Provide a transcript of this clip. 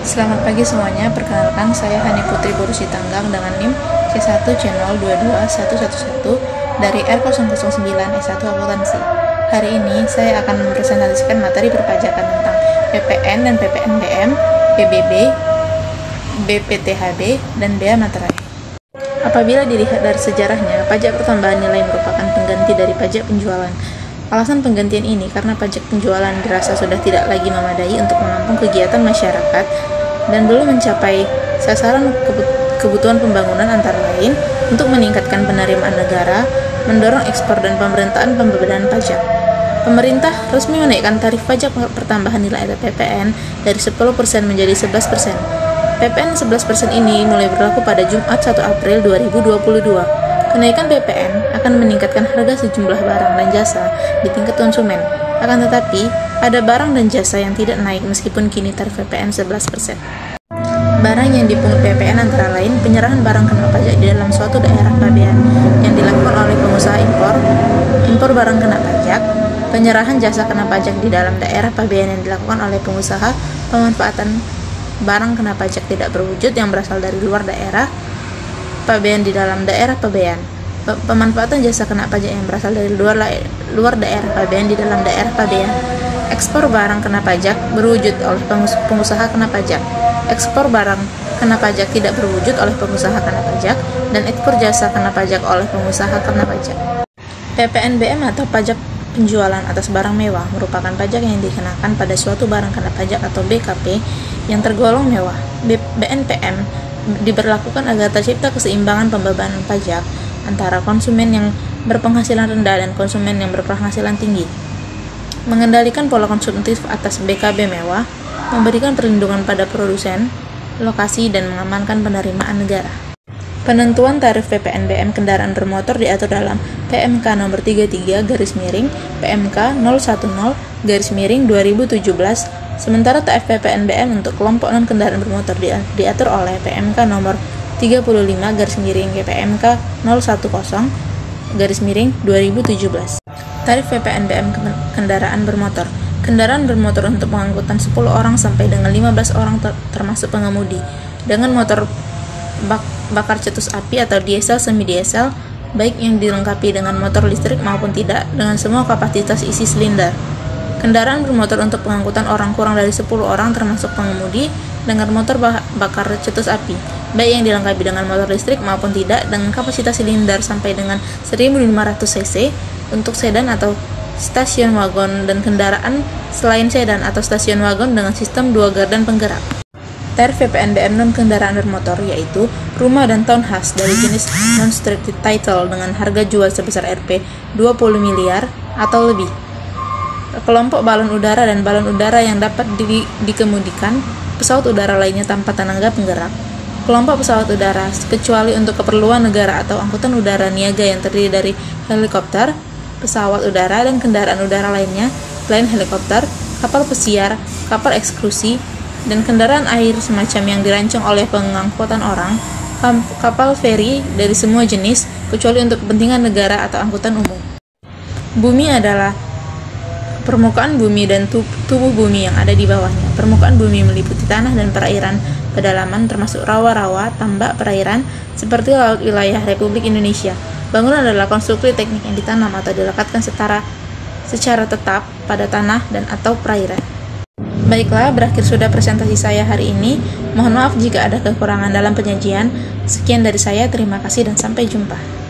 Selamat pagi semuanya, perkenalkan saya Hani Putri Borusi Tanggang dengan NIM C1C022111 dari R009 S1 Akuntansi. Hari ini saya akan mempresentasikan materi perpajakan tentang PPN dan PPNBM, PBB, BPTHB, dan Bea Materai. Apabila dilihat dari sejarahnya, pajak pertambahan nilai merupakan pengganti dari pajak penjualan. Alasan penggantian ini karena pajak penjualan dirasa sudah tidak lagi memadai untuk menampung kegiatan masyarakat dan belum mencapai sasaran kebutuhan pembangunan, antara lain untuk meningkatkan penerimaan negara, mendorong ekspor dan pemerintahan pembebanan pajak. Pemerintah resmi menaikkan tarif pajak pertambahan nilai atau PPN dari 10% menjadi 11%. PPN 11% ini mulai berlaku pada Jumat 1 April 2022. Kenaikan PPN akan meningkatkan harga sejumlah barang dan jasa di tingkat konsumen. Akan tetapi, ada barang dan jasa yang tidak naik meskipun kini tarif PPN 11%. Barang yang dipungut PPN antara lain penyerahan barang kena pajak di dalam suatu daerah pabean yang dilakukan oleh pengusaha impor barang kena pajak, penyerahan jasa kena pajak di dalam daerah pabean yang dilakukan oleh pengusaha, pemanfaatan barang kena pajak tidak berwujud yang berasal dari luar daerah pabean di dalam daerah pabean, pemanfaatan jasa kena pajak yang berasal dari luar daerah pabean di dalam daerah pabean, ekspor barang kena pajak berwujud oleh pengusaha kena pajak, ekspor barang kena pajak tidak berwujud oleh pengusaha kena pajak, dan ekspor jasa kena pajak oleh pengusaha kena pajak. PPNBM atau pajak penjualan atas barang mewah merupakan pajak yang dikenakan pada suatu barang kena pajak atau BKP yang tergolong mewah. BNPM diberlakukan agar tercipta keseimbangan pembebanan pajak antara konsumen yang berpenghasilan rendah dan konsumen yang berpenghasilan tinggi. Mengendalikan pola konsumtif atas BKB mewah, memberikan perlindungan pada produsen, lokasi, dan mengamankan penerimaan negara. Penentuan tarif PPNBM kendaraan bermotor diatur dalam PMK nomor 33 PMK 010 Sementara tarif PPNBM untuk kelompok non-kendaraan bermotor diatur oleh PMK nomor 35 PMK 010 Tarif PPNBM kendaraan bermotor. Kendaraan bermotor untuk pengangkutan 10 orang sampai dengan 15 orang termasuk pengemudi dengan motor bakar cetus api atau diesel semi diesel, baik yang dilengkapi dengan motor listrik maupun tidak, dengan semua kapasitas isi silinder. Kendaraan bermotor untuk pengangkutan orang kurang dari 10 orang termasuk pengemudi dengan motor bakar cetus api, baik yang dilengkapi dengan motor listrik maupun tidak, dengan kapasitas silinder sampai dengan 1500 cc untuk sedan atau stasiun wagon, dan kendaraan selain sedan atau stasiun wagon dengan sistem 2 gardan penggerak. Tarif PPNBM non-kendaraan bermotor yaitu rumah dan townhouse dari jenis non-strictly title dengan harga jual sebesar Rp 20 miliar atau lebih. Kelompok balon udara dan balon udara yang dapat dikemudikan pesawat udara lainnya tanpa tenaga penggerak. Kelompok pesawat udara kecuali untuk keperluan negara atau angkutan udara niaga yang terdiri dari helikopter, pesawat udara, dan kendaraan udara lainnya selain helikopter, kapal pesiar, kapal eksklusi, dan kendaraan air semacam yang dirancang oleh pengangkutan orang, kapal feri dari semua jenis kecuali untuk kepentingan negara atau angkutan umum. Bumi adalah permukaan bumi dan tubuh bumi yang ada di bawahnya. Permukaan bumi meliputi tanah dan perairan pedalaman termasuk rawa-rawa, tambak, perairan seperti laut wilayah Republik Indonesia. Bangunan adalah konstruksi teknik yang ditanam atau dilekatkan secara tetap pada tanah dan atau perairan. Baiklah, berakhir sudah presentasi saya hari ini. Mohon maaf jika ada kekurangan dalam penyajian. Sekian dari saya, terima kasih dan sampai jumpa.